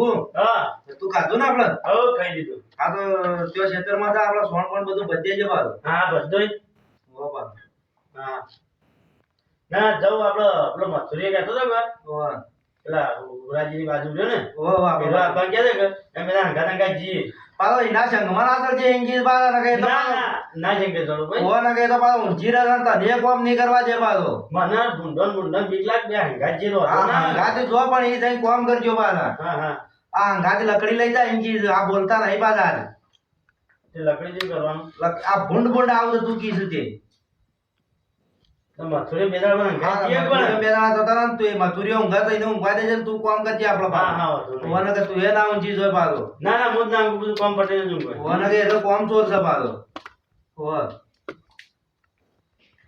શંભુ હા તું ખાધું ને આપણે હો ખાઈ લીધું આ તો ત્યાં ખેતરમાં તો આપણે સોણ પણ બધું બધે જ પાછું હા બધું હો પાછું હા ના જવું આપડે પેલો મથુરી કહેતો હતો કે હો પેલા ઉરાજીની બાજુ છે ને હો પેલા આપણ કહે છે કે એમ બધા હંગા જઈએ પાછો એના સંગમાં ના તો જે ઇંગી બાર ના કહે તો ના જંગે ચડું ભાઈ હો ના કહે તો પાછો ઊંચી રહ્યા તને કોમ નહીં કરવા દે પાછો મને ભૂંડન બીક લાગ બે હંગા જેલો હતો હા ને હંગાથી જો પણ એ જઈને કોમ કરજો પાછા હા હા આ હંગાથી લકડી લઈ જાય ઇંગી આ બોલતા નહીં પાછા તે લકડી જેવું કરવાનું આ ભૂંડ આવું તું કીધું તે તો મથુરી બેદાળ પણ હંગા જઈએ પણ બેદાણા થતા ને તું એ મથુરીઓ ઊંઘા તો એને ઊંઘવા દેજે ને તું કોમ કરજે આપણો હા હા વાંધો નહીં. ઓને કે તું એ ના ઊંચી જોય પાછો ના મુદ ના બધું કામ પટે જ ઊંઘે ઓને કે એ તો કોમ ચોર છે પાછો હો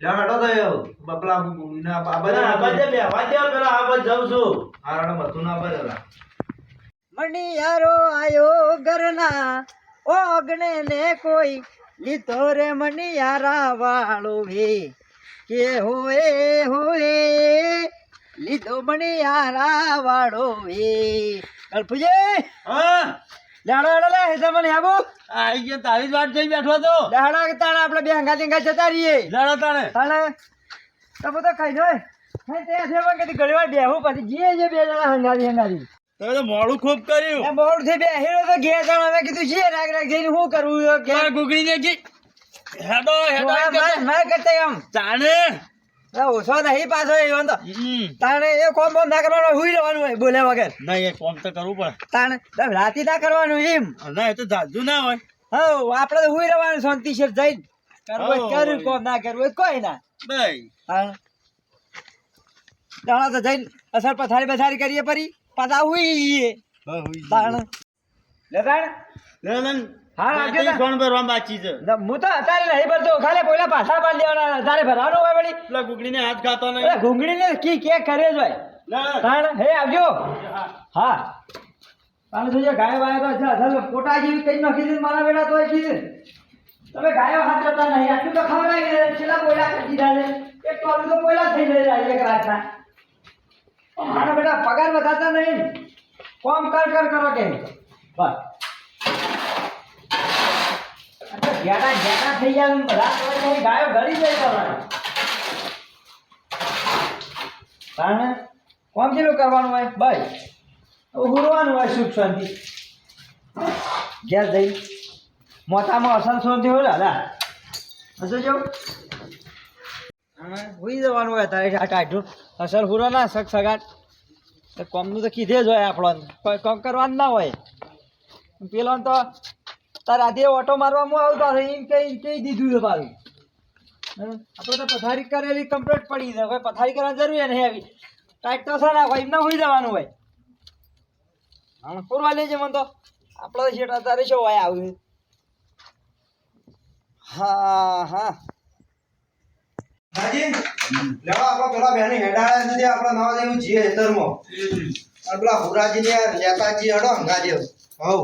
લે હટો તો એ બપલા ના આ બધે બે વાજ્યા પેલા આ બધ જાઉં છું હારડો મથું ના બરેલા મણિયારો આયો ઘરના ઓગણે ને કોઈ લીધો રે મણિયારા વાળો વે કે હોએ લીધો મણિયારા વાળો વે કલ્પુજે હા લાડો લાડો લે હે મને આબુ આઈ ગયો તારી જ વાત જોઈ બેઠો તો લાડો કે તાણે આપણે બે હંગા તિંગા જતા રહીએ લડો તાણે તાણે તો બધો ખાઈ જોય હે તે છે પણ કે ઘણી વાર બેહું પછી જીએ જે બે જણા હંગારી તમે તો મોડું ખૂબ કર્યું એ મોડ થી બે હીરો તો ઘેર જણ અમે કીધું છે રાગ રાગ જઈને શું કરવું ઘેર ગુગળી ને કી હેડો મેં કરતા એમ તાણે ઓછો નહીં પાછો એવો તો તાણે એ કોમ બોમ ના કરવાનું હુઈ રહેવાનું હોય બોલ્યા વગર ના એ કોમ તો કરવું પડે તાણે રાતી ના કરવાનું એમ ના એ તો જાજુ ના હોય હવ આપણે તો હુઈ રહેવાનું શાંતિ છે જઈને કરવું હોય કર્યું કોમ ના કરવું હોય કોઈ ના ભાઈ હા દાણા તો જઈને અસર પથારી કરીએ પરી પાછા હુઈ તાણે લે તાણે લેનન હા, આવજો તા. કોણ ભરવા બાકી છે હું તો અત્યારે નહીં ભરતો ખાલી પહેલા પાછા પાડી દેવાના તારે ભરવાનું હોય વળી પેલા ગુગળીને હાથ ખાતો નહીં અરે ઘૂંઘણીને કી કે કરે જ હોય તાણ હે આવજો હા તાણ જોજે ગાય વાય તો અસલ પોટા જેવી કઈ નાખી દીધી મારા બેટા તોય કીધું તમે ગાયો હાથ કરતા નહીં આટલું તો ખવડાવી દે છેલ્લા પોયલા કરી દીધા છે એક તો આટલું તો પોયલા થઈ જાય એક રાતના પણ મારા બેટા પગાર વધારતા નહીં કોમ કર કરો કે બસ જેટા થઈ જાય બધા તો ગાયો ગળી જાય તમારે તાણે કોમ કેટલું કરવાનું હોય બસ ઉડવાનું હોય સુખ શાંતિ ઘેર જઈ મોટામાં અસલ શાંતિ હોય દાદા હશે જો હોઈ જવાનું હોય તારે ટાઢું અસલ હુરો ના સગ સગાટ કોમનું તો કીધે જ હોય આપણને કોઈ કોમ કરવાનું ના હોય પેલો તો તાર આજે ઓટો મારવામાં આવતો એમ કહી દીધું છે પાછું આપણે તો પથારી કરેલી કમ્પ્લીટ પડી છે હવે પથારી કરવાની જરૂર નહીં આવી ટાઈટ તો સારા હોય એમને હોઈ જવાનું હોય હા પૂરવા લેજે મને તો આપણે શેઠ અત્યારે શું હોય આવ્યું હા હા હાજી લેવા આપણા પેલા બેની હેડાળા સુધી આપણા નવા જેવું જીએ હેતરમાં અને પેલા હુરાજી ને લેતાજી હડો હંગાજી હવ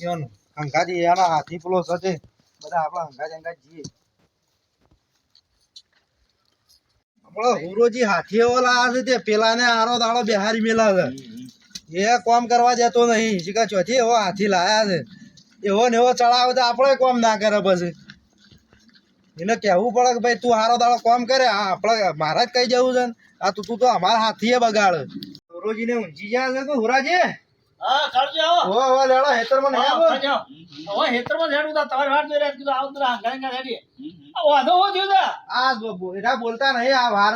યોન હંગાજી એના હાથી પેલો સજે બધા આપણા હંગાજી જીએ આપણો હુરોજી હાથી ઓલા છે તે પેલાને આરો દાડો બિહારી મેલા છે એ કોમ કરવા જતો નહીં શીખા ચોથી એવો હાથી લાયા છે એવો ને એવો ચડાવે તો આપણે કોમ ના કરે પછી એને કહેવું પડે કે ભાઈ તું હારો દાડો કોમ કરે આ આપણે મારા જ કઈ જવું છે ને આ તું તો અમારા હાથીએ બગાડ હુરોજીને ઊંઘી જાય છે કે હુરાજી હા કરજો આવો હો લેડો હેતરમાં નહીં આવો હવે હેતરમાં હેડું તા તમારી વાત જોઈ રહ્યા કીધું આવું તો હંગાંગા હેડી આ વાંધો હો થયો તા આ એના બોલતા નહીં આ વાર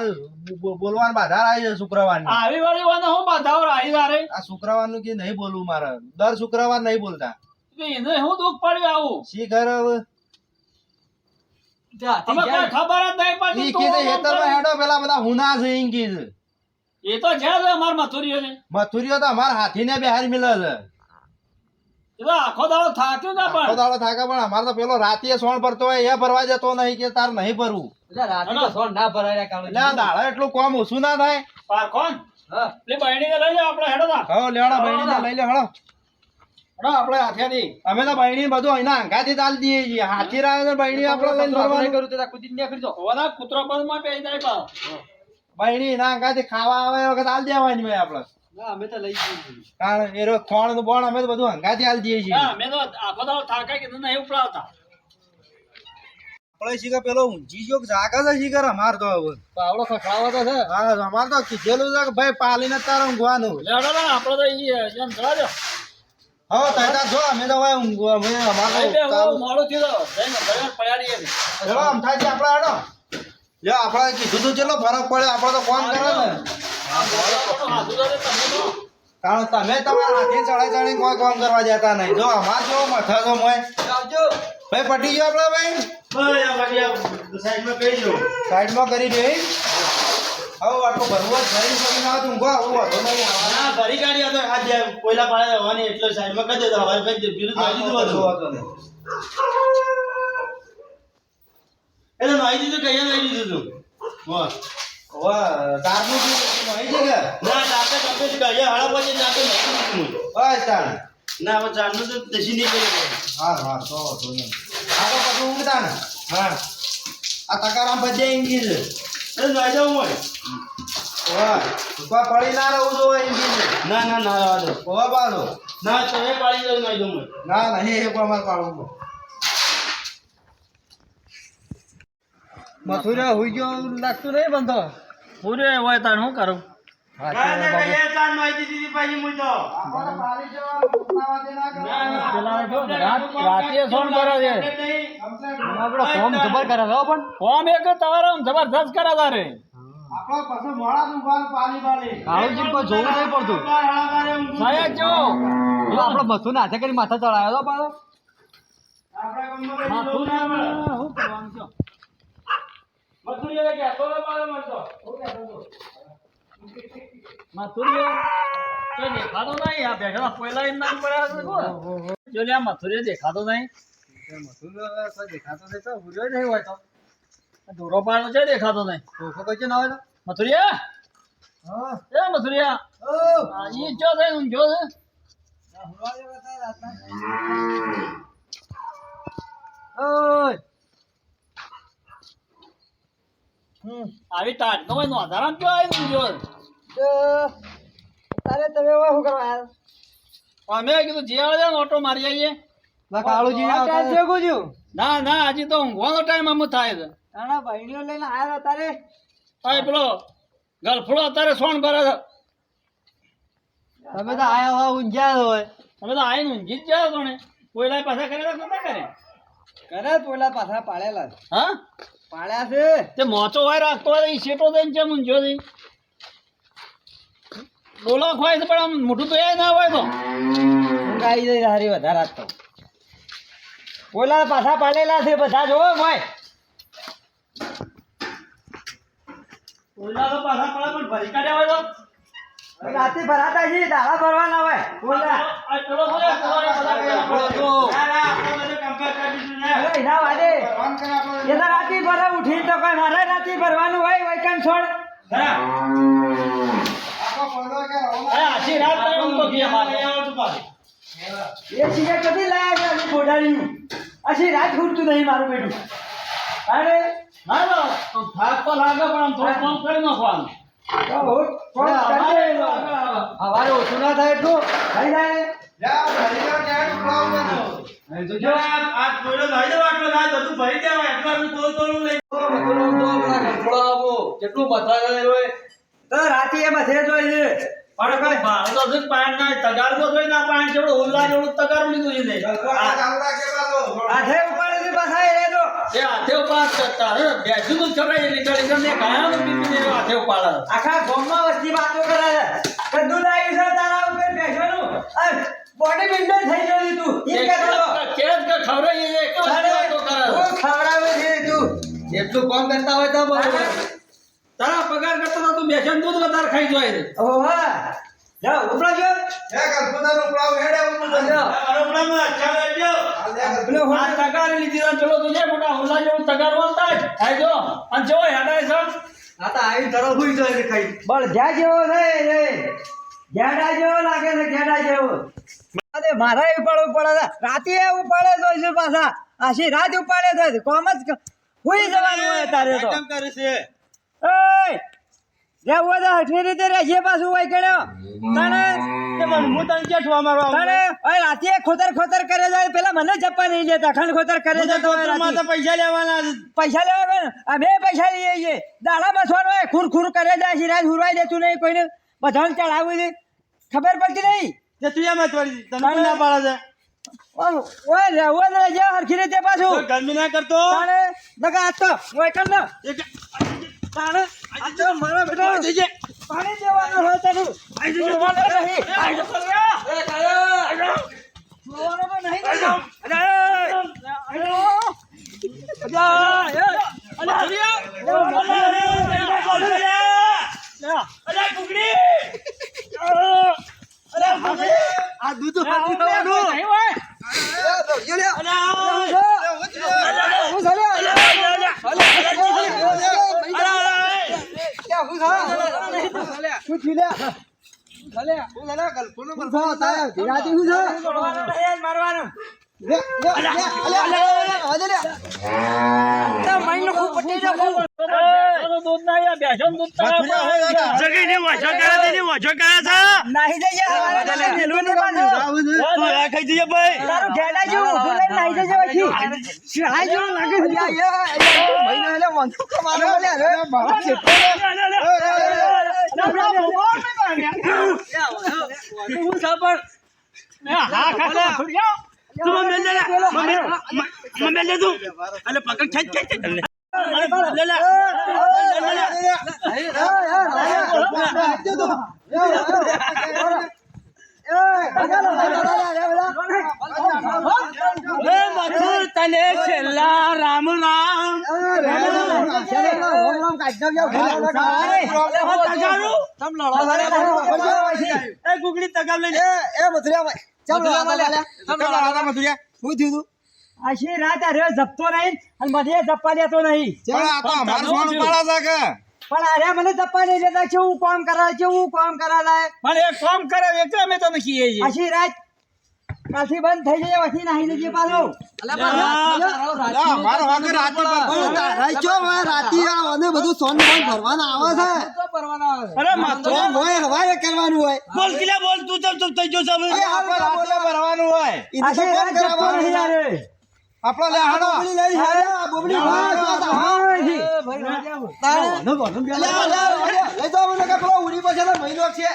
બોલવાનું બાધા આવી છે શુક્રવારની આવી વાળી વાંધો હું બાધાઓ આવી તારે આ શુક્રવારનું કે નહીં બોલવું મારે દર શુક્રવાર નહીં બોલતા એને હું દુઃખ પડ્યું આવું શી ઘર હવે અમે કઈ ખબર જ નહીં પડતી ઈ કીધે હેતરમાં હેડો પેલા બધા હુના છે ઈ કીધે એ તો છે જ અમાર મથુરીઓને મથુરીઓ તો અમારા હાથીને બિહારી મિલે છે એ તો આખો દાડો થાક્યો ના આખો પણ દાડો થાકે પણ અમારે તો પેલો રાતીએ સોણ ભરતો હોય એ ભરવા જતો નહીં કે તાર નહીં ભરવું રાતે તો સોન ના ભરાય કામ એટલે આ દાડા એટલું કોમ ઓછું ના થાય પારખોન હા લે બહેણીને લઈ જાઓ આપણે હેડો તા હો લેવડો બહેણીને લઈ લે હળો હેડો આપણે હાથેથી અમે તો બહેણી બધું અહીંના અંગાથી તાલ દઈએ છીએ હાથી રાવે તો બહેણી આપણે લઈને ફરવાનું કરું તો કુદી ને કરી દો ઓલા કૂતરો પર માં પેઈ જાય પાવ બહેણી ના અંગાથી ખાવા આવે એ વખત આલ દેવાની હોય આપણે અમે તો લઈ જઈએ કારણ એ ખોણ નું બોણ અમે તો બધું હંગાથી હાલ દઈએ છીએ ના, મેં તો આખો દાડો થાકાય કે નહીં ઉપડાવતા. આપણે શીખર પેલો ઊંચી જોક જાગા છે શીખર અમાર તો હવે પાવડો ખખડાવો તો છે હા અમાર તો કીધેલું છે કે ભાઈ પાલીને તારે ઊંઘવાનું લેડો ને, આપણે તો ઈ જેમ જવા દો. હવે તૈયાર જો અમે તો ભાઈ ઊંઘવા અમે અમાર ભાઈ બે તો મોડું થયું તો જઈને ઘરે પડ્યા રહીએ ને. ચલો આમ થાય છે આપણે હેડો લ્યો આપણે કીધું તો ચેટલો ફરક પડે આપણે તો કોમ કરે ને આ મોડું હાથું તો તમે તો કારણ તમે તમારા હાથે ચડાઈ કોઈ કામ કરવા જતા નહીં જો અમાર જો મથા તો મોય આવજો ભાઈ પટી ગયો આપણે ભાઈ સાઈડમાં કરી દે હવે આટલો ભરવો શરીર કરીને આવે તો ઊંઘો આવું વાંધો નહીં વાંધો નહીં હવે તારનું શું માહિતી છે કે બસ તાર હા હા તો વાંધો નહીં આ તો પછી ઊંઘતા ને હા આ તકારામ બધે ઈંગી છે વાહ ઉપર પડી ના રહું તો ઈંગી છે ઓવા બાલો ના નહીં એ પ્રમાણ પાડવું મથુરા હુઈ ગયો લાગતું નહીં બંધો પૂરે હોય તાર શું કરું? પેલા જો રાતે ફોન કરે છે. આપણો ફોર્મ જબર કરે છે હો પણ ફોન એક તમારો જબરદસ્ત કરે તારે. આપણો પછી મોડા દુકાન પાણી પાણી કાળુજી કોઈ જોવું નહીં પડતું સાહેબ જો જો આપણો મથુને હાથે કરી માથા ચડાયો તો પાછો માથું ના શું કરવાનું છો? મથુરિયો તો દેખાતો નહીં. આ બેઠા પહેલા એમ નામ પડ્યા છે કોણ? જો લે આ મથુરિયો દેખાતો નહીં. મથુનો દેખાતો નહીં તો હુર્યો નહીં હોય તો દોરો પાડો છે દેખાતો નહીં. ધોખો કઈ ના હોય તો મથુરિયા હા એ મથુરિયા ઓ આ ઈ જો છે ઊંઘ્યો છે. ઓય આવી ટાટ નો હોય નો આધારામ કયો આવી ઊંઘ્યો છે. તારે તમે શું કરવા યાર અમે કીધું જે આવે ને ઓટો મારી આવીએ. કાળુજી ના ટાઈમ થયો ગયું ના ના હજી તો ઊંઘવાનો ટાઈમ આમ થાય છે. તારા બહેણીઓ લઈને આવ્યા તારે આ પેલો ગલફડો અત્યારે સોણ ભરે છે. તમે તો આયા હોય ઊંઝ્યા હોય તમે તો આવીને ઊંઘી જ જાઓ કોને કોયલા પાછા કરેલા કે ના કરે? કરે પોલા પાછા પાડેલા છે. હા પાડ્યા છે તે મોચો હોય રાખતો હોય એ શેટો દઈને ચેમ ઊંઝ્યો છે? ડોલા ખવાય છે પણ આમ મોઢું તો એ ના હોય તો. ઊંઘ આવી જાય હારી વધારે આજ તો પોલા પાછા પાડેલા છે બધા જોવો ભાઈ કોયલા તો પાછા પડે પણ ભરી કાઢ્યા હોય તો. રાતે ભરાતા છે દાડા ભરવાના હોય પોલા આ પેલો છે, પેલો એ બધા અરે એના વાદે એના રાતે ભરા ઉઠીને તો કોઈ મારે રાતે ભરવાનું હોય વૈકન છોડ આપણો પડદો કે આ આછી રાત તો ઊંઘતો ગયા મારે. એ સિગરેટ કદી લાયા છે અમે બોડાડ્યું અછી રાત ખૂટતું નહીં મારું બેટું અરે ના ના આમ થાક તો લાગે પણ આમ થોડું કામ કરી નાખવાનું. હવારે ઓછું ના થાય એટલું થઈ જાય ને જા ભરી ગયો ક્યાં ઉકળાવું અહીં તો જો કેટલું મથા હોય તો રાતે એ બધે જોઈએ પણ કોઈ ભાવ તો જ પાણ ના તગાર તો જોઈ ના પાણ જેવડો ઉલ્લા જેવડું તગાર લીધું છે ને. હાથે ઉપાડે છે પાછા એ તો એ હાથે ઉપાડ કરતા હે બેસું તો ચડાઈ નીકળી ગમે ગાયા બીબી હાથે ઉપાડ. આખા ગામમાં વસ્તી વાતો કરે છે કદું લાવ્યું છે તારા ઉપર બેસવાનું બોડી બિલ્ડર થઈ ગયો તું એ કે કેસ કે ખવરાઈ એ એક વાતો કરે. ખવડાવે છે તું એટલું કામ કરતા હોય તો બરોબર તારા પગાર કરતા તો તું બેસન દૂધ વધારે ખાઈ જાય છે. ઓહો જાઓ ઉપડા જો હે કલ્પનાનો ઉકળાવ હેડે ઉકળાવ પેલો આ તગાર લીધી તો ચલો તું જે મોટા ઉલ્લા જેવું તગાર બોલતા જ ખાઈ જો અને જો હેડાય છે. આ તો આવી તરફ હુઈ જાય છે કઈ બળ જ્યાં જેવો છે એ ગેડા જેવો લાગે છે ગેડા જેવો અરે મારા ઉપાડવું પડે રાતે ઉપાડે તો છે પાછા આશી રાત ઉપાડે છે કોમ જ હુઈ જવાનું હોય તારે તો કરે છે એય જે હોય તો હઠી રીતે રહેજે પાછું હોય ગણ્યો તાણે હું તને ક્યાં ઠોવા મારવા આવું? તાણે ઓય રાતે ખોતર કરે જાય પેલા મને જપ્પા નહીં લેતા ખંડ ખોતર કરે છે તો માં તો પૈસા લેવાના છે. પૈસા લેવા ગયો ને અમે પૈસા લઈએ છીએ દાડા બસવાનો હોય ખૂર કરે જાય છે રાત હુરવાઈ દેતું નહીં કોઈને બધાને ચડાવું છે ખબર પડતી નહીં તે તું એમ જ વળી તને કોણ ના પાડે છે? ઓય રહેવો ને જે હરખી રીતે પાછું કોઈ ગરમી ના કરતો તાણે નકા આ તો ઓય કર ને તાણે આ તો મારા બેટા પાણી દેવાનું હોય તને જોવાનું નહીં જોવાનું તો નહીં આ દૂધ પાછી ખાવાનું મારવાનું દૂધ ના બેસન દૂધ જગીને વાંચો કરે તેની વાંચો કરે છે. નાહી જઈએ મેલું નહીં પાછું તું આ ખાઈ જઈએ ભાઈ. તારું ઘેડા જેવું ઊભું લઈને નાહી જજે પછી શિહાઈ જેવું લાગે છે તું મને લે લે. મને લે તું. અલે પકડ ખેંચ. લે લે. એ મથુર તને છેલ્લા રામ રામ. એ ગુગડી તગાવ લઈને આશી રાત અરે જપતો નહીં અને મને જપ્પા લેતો નહીં પણ અરે મને જપ્પા નહીં લેતા કેવું કામ કરાય મને એક કામ કરે એટલે અમે તને કહીએ છીએ. આશી રાત કાલથી બંધ થઈ જાય પછી નાહી લેજે પાછો અરે માથો બોલ કિલા બોલ તું ચમ થઈ ગયો છે ભરવાનું હોય આશી રાત જપતો નહીં યાર આપડો લે હાડો મહિનો છે